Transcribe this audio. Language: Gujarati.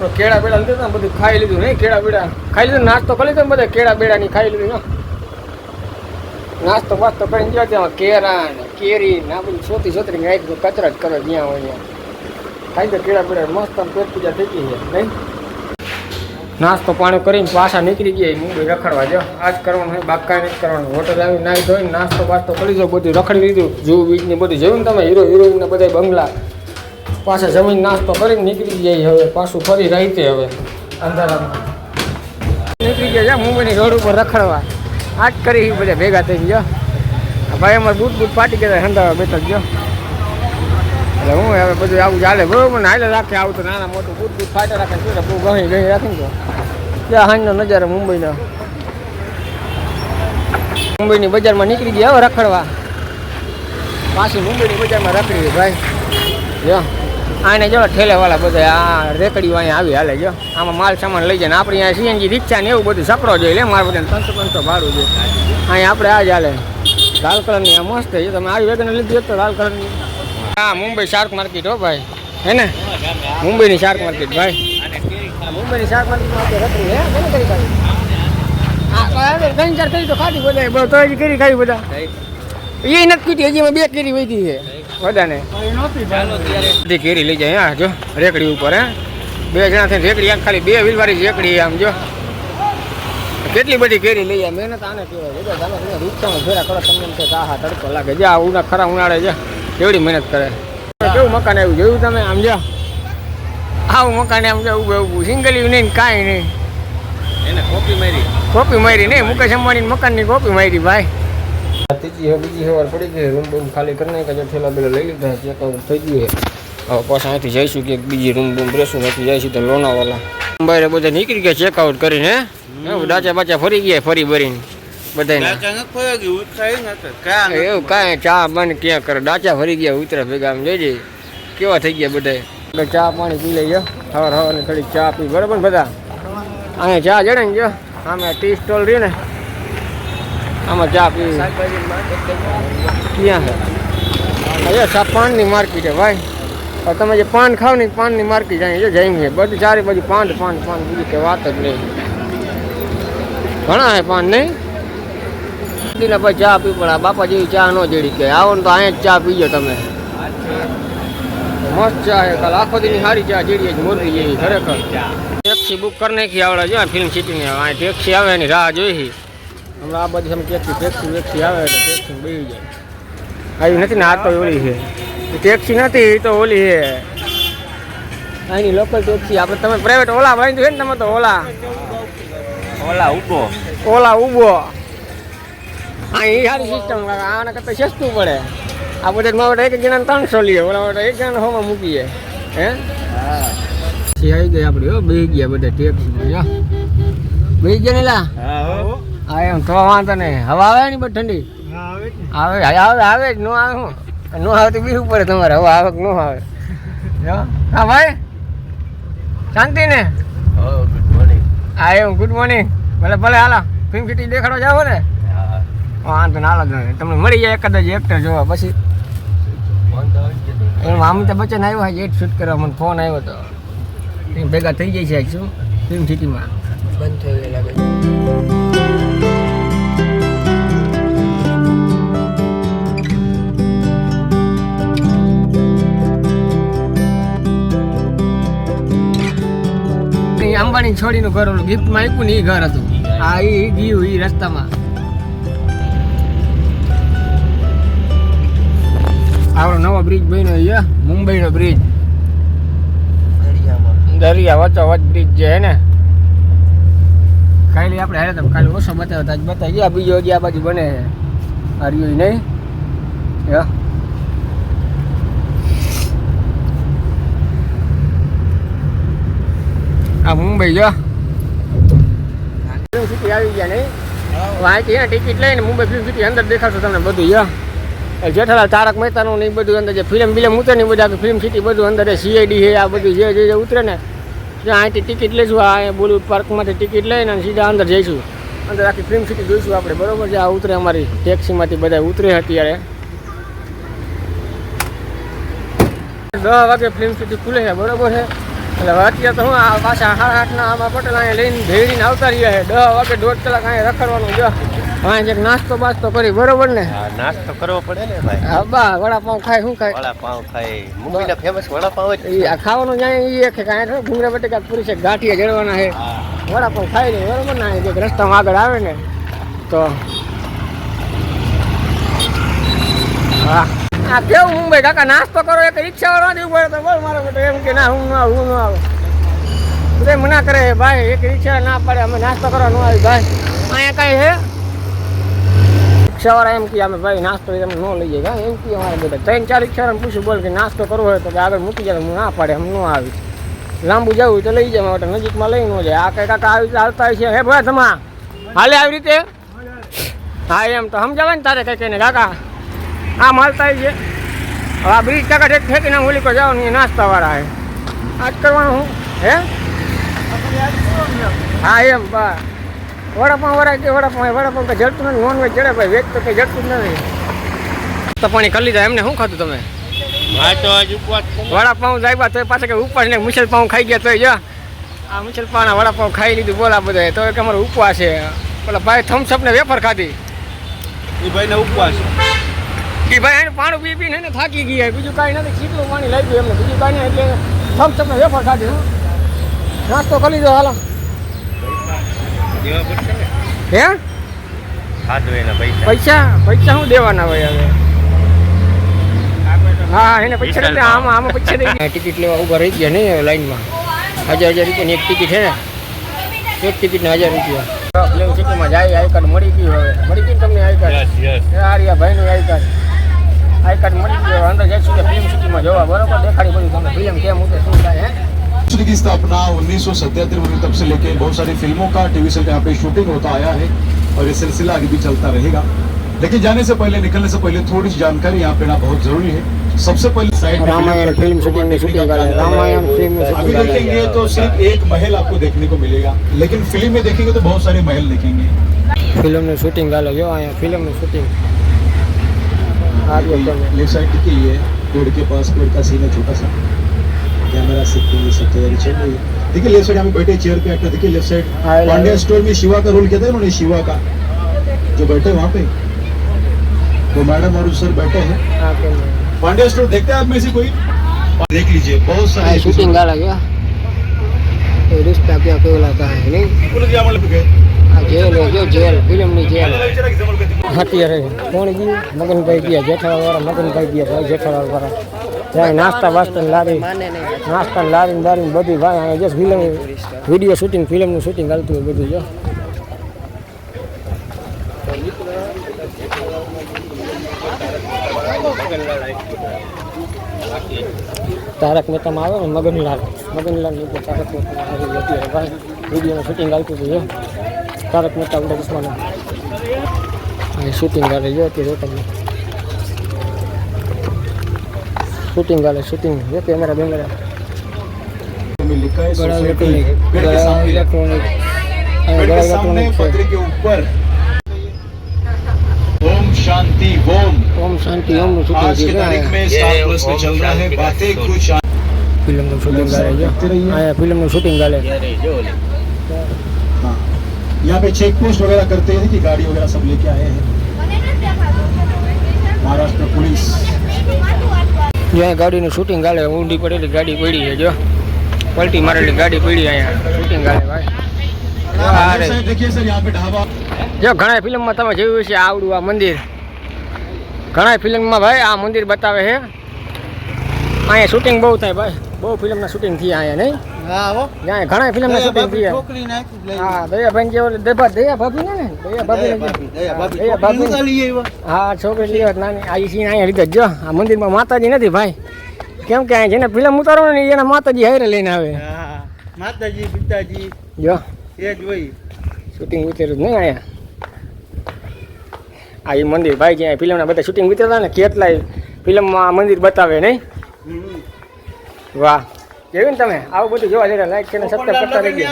આપણે કેળા બેડા લીધું ને બધું ખાઈ લીધું નહીં, કેળા બેડા ખાઈ લીધું, નાસ્તો કરી લીધો ને બધા કેળા બેડાની ખાઈ લીધું. નાસ્તો વાસ્તો કરીને ગયા ત્યાં કેરા ને કેરી ને આ બધું સોતી નાખી કચરા જ કરો જ્યાં હોય ત્યાં ખાઈ દો કેળા બેડા મસ્ત પેટ પૂજા થઈ ગઈ છે નહીં. નાસ્તો પાણી કરીને પાછા નીકળી ગયા મુંબઈ રખડવા. જો આજ કરવાનું હોય, બાકી નથી કરવાનું. હોટલ આવી નાહી ધોઈને નાસ્તો બાસ્તો કરી દો, બધું રખડી લીધું. જૂ બીચ ને બધું જોયું ને તમે, હિરોઈન ને બધા બંગલા. પાછા જમીન નાસ્તો કરીને નીકળી જાય. હવે પાછું ફરી રહીતે હવે અંધારામાં નીકળી ગયા છે મુંબઈની રોડ ઉપર રખડવા. આજ કરી બધા ભેગા થઈ ગયા. ભાઈ અમારે બૂટ ફાટી ગયા હંધાવા બેઠા ગયો. એટલે હું હવે બધું આવું ચાલે બરોબર ને, હાલે રાખે આવું તો નાના મોટું બૂટ ફાટે રાખે શું બહુ ગઈ રાખીને તો ત્યાં હાંજનો નજારો મુંબઈનો. મુંબઈની બજારમાં નીકળી ગયા હવે રખડવા. પાછી મુંબઈની બજારમાં રખડી ભાઈ. જો આને જો ઠેલેવાળા બધા આ રેકડીઓ અહીંયા આવી હાલે. જો આમાં માલ સામાન લઈ જાય ને આપણે અહીંયા સીએનજી રિક્ષા ને એવું બધું સકડો જોઈએ લે મારે બધાને 500 ભાડું છે અહીંયા. આપણે આ જ હાલે લાલ કલરની આ મસ્ત છે. તમે આવી વેગન લીધી તો લાલ કલરની. હા મુંબઈ શાર્ક માર્કેટ હો ભાઈ, હે ને મુંબઈની શાર્ક માર્કેટ ભાઈ. મુંબઈની શાર્ક માર્કેટમાં રખડી હે કોને કરી ખાધી? હા 3-4 કરી તો ખાધી બધા તો હજી કરી ખાવી બધા. એ નથી પીટી હજી 2 કેરી વધી છે બધાને. બધી કેરી લઈ જાય હા જો રેકડી ઉપર. હે 2 જણા થઈને રેકડી આમ ખાલી 2 વ્હીલવાળી રેકડી આમ જો કેટલી બધી કેરી લઈ જાય. મહેનત આને કહેવાય. ચાલો તમે રિક્ષામાં ફેરા કરો તમને કે હા તડકો લાગે. જે આ ઉના ખરા ઉનાળે છે કેવડી મહેનત કરે. કેવું મકાન આવ્યું જોયું તમે આમ જો આવું મકાન આમ જો ઉભું સિંગલ નહીં કાંઈ નહીં. એને કોપી મારી નહીં મુકેશ અંબાણીની મકાનની કોપી મારી ભાઈ. બીજી સવાર પડી ગઈ. રૂમ બૂમ ખાલી કરી નાખ્યા. ઠેલા બેલા લઈ લીધા ચેકઆઉટ થઈ ગયું છે. હવે પાછા અહીંથી જઈશું કે બીજી રૂમ બૂમ રેશું નથી જઈશું તો લોનાવાલા. મુંબઈ બધા નીકળી ગયા ચેકઆઉટ કરીને. ડાચા બાચા ફરી ગયા ફરી ભરીને બધા એવું કાંઈ ચા બંધ ક્યાં કરે. ડાચા ફરી ગયા ઉતરા ભેગા આમ જોઈ જઈએ કેવા થઈ ગયા બધા. ચા પાણી પી લઈ ગયો સવાર થોડીક ચા પી બરાબર બધા. અહીંયા ચા જડે ને જો આમે ટી સ્ટોલ રહ્યું ને આમાં ચા પી ક્યાં છે પાનની માર્કેટ છે ભાઈ. તમે જે પાન ખાવ ને પાનની માર્કેટ જાય જઈ છે બધું ચારે બાજુ પાન બીજું કે વાત જ નહીં. ઘણા હે પાન નહીં ને પછી ચા પી પણ બાપા જેવી ચા ન જેડી કે આવો ને તો અહીંયા જ ચા પીજો તમે. મસ્ત ચા છે કાલ આખો દીની સારી ચા જેડી જ મોરબી જેવી ખરેખર. ટેક્સી બુક કરી નાખી આવડે જો ફિલ્મ સિટીની. આ ટેક્સી આવે એની રાહ જોઈ હમણાં આ બધી ટેક્સી આવે એટલે ટેક્સી બેસી જાય. આવી નથી ને આ તો ઓલી છે ટેક્સી નથી એ તો ઓલી છે અહીંની લોકલ ટેક્સી. આપણે તમે પ્રાઇવેટ ઓલા વાળી છે ને તમે તો ઓલા ઊભો હા એ સારી સિસ્ટમ. આના કરતાં સસ્તું પડે. આ બધા એક જણાને 300 લઈએ, ઓલા માટે 1 જણાને 100 માં મૂકીએ. હે આવી ગઈ આપણી હો બેસી ગયા બધા ટેક્સીમાં. બેસી ગયા ને લા હા એમ તો વાંધો નહીં. હવા આવે ને બધી ઠંડી આવે જ ન આવે હું ન આવે તો બીજું પડે તમારે. હવા આવે કે ન આવે. હા ભાઈ શાંતિ ને? હા એમ ગુડ મોર્નિંગ. ભલે હાલો ફિલ્મ સિટી દેખાડવા જાવ ને વાંધો ના હાલો તમને મળી જાય એકાદ જ એક્ટર જોવા. પછી એમાં અમિતાભ બચ્ચન આવ્યો છે એડ શૂટ કરવા. મને ફોન આવ્યો હતો ભેગા થઈ જાય છે શું ફિલ્મ સિટીમાં. બંધ થઈ ગયેલા લાગે. અંબાણી છોડીનું ઘર ઓલું ગિફ્ટમાં આપ્યું ને એ ઘર હતું. આ એ ગયું એ રસ્તામાં. આપણો નવો બ્રિજ બન્યો મુંબઈનો બ્રિજ. દરિયા વચ્ચોવચ બ્રિજ જે હે ને કાલે આપણે હારે તમે કાલે ઓછો બતાવ્યો તો આજ બતાવી ગયા. બીજો હજી આ બાજુ બને છે હરિયું નહીં. આ મુંબઈ જો ફિલ્મ સિટી આવી ગયા નહીં. અહીંથી ટિકિટ લઈને મુંબઈ ફિલ્મ સિટી અંદર દેખાડશો તમને બધું. જેઠાલાલ તારક મહેતાનું ને બધું અંદર જે ફિલ્મ ઉતરે ને બધા ફિલ્મ સિટી બધું અંદર સીઆઈડી છે આ બધું જે ઉતરે ને ત્યાં અહીંથી ટિકિટ લઈશું. આ બોલીવુડ પાર્કમાંથી ટિકિટ લઈને અને સીધા અંદર જઈશું. અંદર આખી ફિલ્મ સિટી જોઈશું આપણે બરોબર છે. આ ઉતરે અમારી ટેક્સીમાંથી બધા ઉતરે અત્યારે 10 વાગે ફિલ્મ સિટી ખુલે છે બરોબર છે. એટલે અત્યારે તો હું આ પાછા 8:30ના આમાં પટેલ અહીંયા લઈને ભેળીને આવતા રહ્યા છે 10 વાગે 1.5 કલાક અહીંયા રખડવાનું જો અહીંયા એક નાસ્તો બાસ્તો કરી બરોબર ને નાસ્તો કરવો પડે ને ભાઈ હા બા વડાપાઉં ખાય શું ખાય વડાપાઉં ખાય મુંબઈના ફેમસ વડાપાઉં જ એ આ ખાવાનું જાય એ કે કાંઈ ભૂંગળા બટેકા પૂરી છે ગાંઠિયા જળવાના છે વડાપાઉં ખાઈ લે બરોબર ને જે રસ્તામાં આગળ આવે ને તો હા આ કેવું મુંબઈ કાકા નાસ્તો કરો એક રિક્ષાવાળા દેવું પડે તો બોલ મારો બેટો એમ કે ના હું ન આવું બધા મના કરે ભાઈ એક રિક્ષા ના પડે અમે નાસ્તો કરવા ન આવી ભાઈ અહીંયા કાંઈ હે રિક્ષાવાળા એમ કે અમે ભાઈ નાસ્તો તમે ન લઈ જાય એમ કે અમારા બધા 3-4 રિક્ષાવાળાને પૂછ્યું બોલ કે નાસ્તો કરવો હોય તો આગળ મૂકી જાય હું ના પાડે હું ન આવી લાંબુ જવું તો લઈ જાય માટે નજીકમાં લઈ ન જાય આ કઈ કાકા આવી હાલતા છે હે ભાઈ તમા હાલે આવી રીતે હા એમ તો સમજાવે ને તારે કઈ કઈને કાકા આમ હાલતા છે હવે આ બ્રિજ કાકા ઠેકીને ઓલી પર જવાનું નાસ્તાવાળા હે આજ કરવાનું હું હે હા એમ બા વડાપાઉં વડા કે વડાપાઉં કંઈ જડતું નથી નોનવેજ જડે ભાઈ વેજ તો કંઈ જડતું જ નથી તો પાણી કરી લીધા એમને શું ખાતું તમે વડાપાઉં જાય તો પાછા કંઈ ઉપવાસ ને મિસલ પાઉં ખાઈ ગયા તો જો આ મિસલ પાઉના વડાપાઉં ખાઈ લીધું બોલા બધા તો એક અમારો ઉપવાસ છે પેલા ભાઈ થમ્સઅપ ને વેફર ખાધી એ ભાઈને ઉપવાસ એ ભાઈ એને પાણી પી પીને એને થાકી ગયા બીજું કાંઈ નથી શીતલું પાણી લઈ ગયું એમને બીજું કાંઈ નહીં એટલે થમ્સઅપ ને વેફર ખાધી નાસ્તો કરી લીધો હાલો હે પૈસા શું દેવાના હોય હવે હા એને પૈસા આમાં પૈસા દઈ ટિકિટ લેવા ઉભા રહી ગયા નહીં લાઈનમાં 1000 રૂપિયાની એક ટિકિટ છે ને એક ટિકિટના 1000 રૂપિયા ફિલ્મ સિટીમાં જાય આઈ કાર્ડ મળી ગયું હવે મળી ગયું તમને આઈ કાર્ડ આર્યા ભાઈનું આઈ કાર્ડ મળી ગયું અંદર જઈશું કે ફિલ્મ સિટીમાં જોવા બરોબર દેખાડી બધું તમને ફિલ્મ કેમ ઉતરે શું થાય की स्थापना 1977 में तब से लेके बहुत सारी फिल्मों का टीवी से यहाँ पे शूटिंग होता आया है और ये सिलसिला आगे भी चलता रहेगा लेकिन जाने से पहले निकलने से पहले थोड़ी सी जानकारी यहाँ पे ना बहुत जरूरी है सबसे पहले साइड रामायण फिल्म शूटिंग में शूटिंग कर रामायण फिल्म अभी देखेंगे तो सिर्फ एक महल आपको देखने को मिलेगा लेकिन फिल्म में देखेंगे तो बहुत सारे महल देखेंगे फिल्म में शूटिंग कर लो आया फिल्म में शूटिंग लेफ्ट साइड की ये पेड़ के पास पेड़ का सीन है छोटा सा कैमरा सब तैयारी चल रही है देखिए लेफ्ट साइड हम बैठे चेयर पे एक्टर देखिए लेफ्ट साइड पांड्या स्टोर में शिवा का रोल किया था उन्होंने शिवा का जो बैठे वहाँ पे वो मैडम और सर बैठे हैं पांड्या स्टोर देखते हैं आप में से कोई देख लीजिए बहुत सारे शूटिंग का लगा तो रिश्ता क्या कहलाता है नहीं जेल है जो जेल फिल्म ની જેલ અત્યારે કોણ ગયું મગનભાઈ ગયા જેઠાલાલ વાળા મગનભાઈ ગયા ભાઈ જેઠાલાલ વાળા ત્યાં નાસ્તા વાસ્તા લાવી નાસ્તા લાવીને બારીને બધી ભાઈ અહીંયા જો ફિલ્મ વિડીયો શૂટિંગ ફિલ્મનું શૂટિંગ ચાલતું હોય બધું જો તારક મહેતામાં આવે ને મગનલાલ ની તારક મહેતા ભાઈ વિડીયોનું શૂટિંગ ચાલતું હતું જો તારક મહેતા ઉલ્ટા ચશ્માનું શૂટિંગ ચાલે જો અત્યારે તમને शूटिंग वाले शूटिंग ये कैमरा बैंगरा में लिखा है सोसाइटी पेड़ के सामने इलेक्ट्रॉनिक पत्र के ऊपर ओम शांति ओम ओम आज की तारीख में स्टार प्लस में चल रहा है बातें कुछ फिल्म में शूटिंग कर रहे हैं आया फिल्म में शूटिंग कर रहे हाँ यहाँ पे चेक पोस्ट वगैरह करते हैं कि गाड़ी वगैरह सब लेके आए हैं महाराष्ट्र पुलिस यहाँ गाड़ी शूटिंग गाले ऊंडी पड़ेली गाड़ी पड़ी है जो पलटी मारेली गाड़ी पड़ी है शूटिंग गाले भाई देखिए सर यहाँ पे ढाबा जो घણા ફિલ્મમાં તમે જોયું છે આવડું આ મંદિર ઘણા ફિલ્મમાં ભાઈ આ મંદિર બતાવે છે અહીંયા શૂટિંગ બહુ થાય ભાઈ બહુ ફિલ્મના શૂટિંગ થયા અહીંયા નહીં હા હો ત્યાં ઘણા ફિલ્મના શૂટિંગ થયા હા દયા જેવો દયા ભાભી ને દયા ભાભી હા છોકરી લઈ નાની આ સીન અહીંયા લીધે જો આ મંદિરમાં માતાજી નથી ભાઈ કેમ કે અહીંયા જેને ફિલ્મ ઉતારો ને એના માતાજી હારે લઈને આવે માતાજી પિતાજી જો એ જ હોય શૂટિંગ ઉતર્યું નહીં અહીંયા આ એ મંદિર ભાઈ જ્યાં ફિલ્મના બધા શૂટિંગ ઉતરતા ને કેટલાય ફિલ્મમાં મંદિર બતાવે નહીં વાહ જોયું ને તમે આવું બધું જોવા જરા લાઈક છે ને સબસ્ક્રાઈબ કરતા રહેજો.